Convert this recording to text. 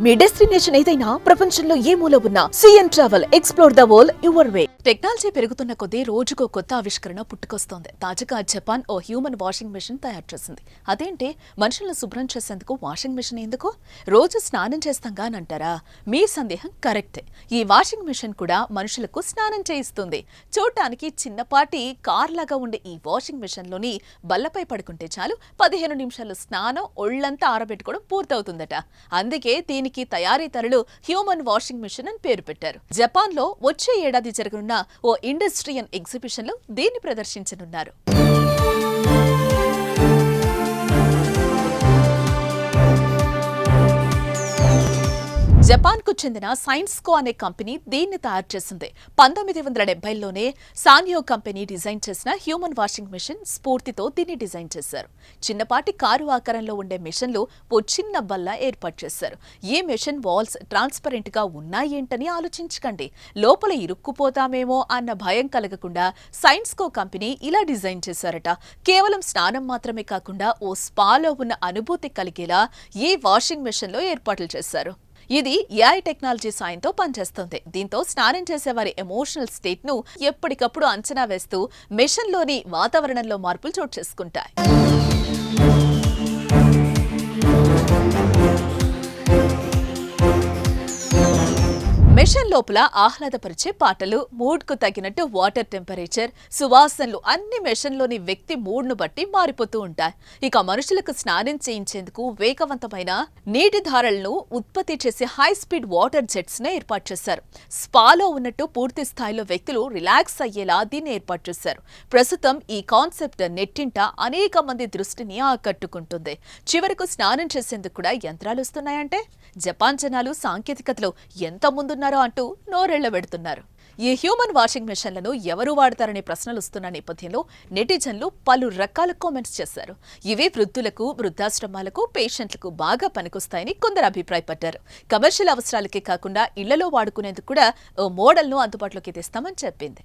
మీ destination ఏదైనా ప్రపంచంలో ఏ మూల ఉన్నా CN travel explore the world your way. Technology పెరుగుతున్న కొద్దీ రోజుకో కొత్త ఆవిష్కరణ పుట్టుకొస్తోంది. తాజాగా జపాన్ ఓ హ్యూమన్ వాషింగ్ మెషిన్ తయారు చేసింది. అదేంటి, మనుషులను శుభ్రం చేసేందుకు వాషింగ్ మెషిన్ ఎందుకు? రోజు స్నానం చేస్తాంగా అని అంటారా? మీ సందేహం కరెక్టే. ఈ వాషింగ్ మెషిన్ కూడా మనుషులకు స్నానం చేయిస్తుంది. చూడటానికి చిన్నపాటి కార్ లాగా ఉండే ఈ వాషింగ్ మెషిన్ లోని బల్లపై పడుకుంటే చాలు 15 నిమిషాలు స్నానం, ఒళ్లంతా ఆరబెట్టుకోవడం పూర్తవుతుందట. అందుకే దీనికి తయారీదారులు హ్యూమన్ వాషింగ్ మెషిన్ అని పేరు పెట్టారు. జపాన్ లో వచ్చే ఏడాది జరగనున్న ఓ ఇండస్ట్రియల్ ఎగ్జిబిషన్ లో దీన్ని ప్రదర్శించనున్నారు. జపాన్ కు చెందిన సైన్స్కో అనే కంపెనీ దీన్ని తయారు చేసింది. 1970లోనే సాన్యో కంపెనీ డిజైన్ చేసిన హ్యూమన్ వాషింగ్ మెషిన్ స్ఫూర్తితో దీన్ని డిజైన్ చేశారు. చిన్నపాటి కారు ఆకారంలో ఉండే మెషిన్లో ఓ చిన్న బల్ల ఏర్పాటు చేశారు. ఈ మెషిన్ వాల్స్ ట్రాన్స్పరెంట్ గా ఉన్నాయేంటని ఆలోచించకండి. లోపల ఇరుక్కుపోతామేమో అన్న భయం కలగకుండా సైన్స్కో కంపెనీ ఇలా డిజైన్ చేశారట. కేవలం స్నానం మాత్రమే కాకుండా ఓ స్పాలో ఉన్న అనుభూతి కలిగేలా ఈ వాషింగ్ మెషిన్ లో ఏర్పాట్లు చేశారు. ఇది ఏఐ టెక్నాలజీ సాయంతో పనిచేస్తుంది. దీంతో స్నానం చేసేవారి ఎమోషనల్ స్టేట్ ను ఎప్పటికప్పుడు అంచనా వేస్తూ మెషిన్లోని వాతావరణంలో మార్పులు చోటు చేసుకుంటాయి. మెషిన్ లోపల ఆహ్లాదపరిచే పాటలు, మూడ్ కు తగినట్టు వాటర్ టెంపరేచర్, సువాసనలు అన్ని మెషిన్ లోని వ్యక్తి మూడ్ ను బట్టి మారిపోతూ ఉంటాయి. ఇక మనుషులకు స్నానం చేయించేందుకు వేగవంతమైన నీటి ధారలను ఉత్పత్తి చేసే హై స్పీడ్ వాటర్ జెట్స్ ను ఏర్పాటు చేశారు. స్పాలో ఉన్నట్టు పూర్తి స్థాయిలో వ్యక్తులు రిలాక్స్ అయ్యేలా దీన్ని ఏర్పాటు చేశారు. ప్రస్తుతం ఈ కాన్సెప్ట్ నెట్టింట అనేక మంది దృష్టిని ఆకట్టుకుంటుంది. చివరకు స్నానం చేసేందుకు కూడా యంత్రాలు వస్తున్నాయంటే జపాన్ జనాలు సాంకేతికతలో ఎంత ముందున్నారో అంటూ నోరెళ్లబెడుతున్నారు. ఈ హ్యూమన్ వాషింగ్ మెషిన్లను ఎవరు వాడతారనే ప్రశ్నలు వస్తున్న నేపథ్యంలో నెటిజన్లు పలు రకాల కామెంట్స్ చేశారు. ఇవి వృద్ధులకు, వృద్ధాశ్రమాలకు, పేషెంట్లకు బాగా పనికొస్తాయని కొందరు అభిప్రాయపడ్డారు. కమర్షియల్ అవసరాలకే కాకుండా ఇళ్లలో వాడుకునేందుకు కూడా ఓ మోడల్ను అందుబాటులోకి తెస్తామని చెప్పింది.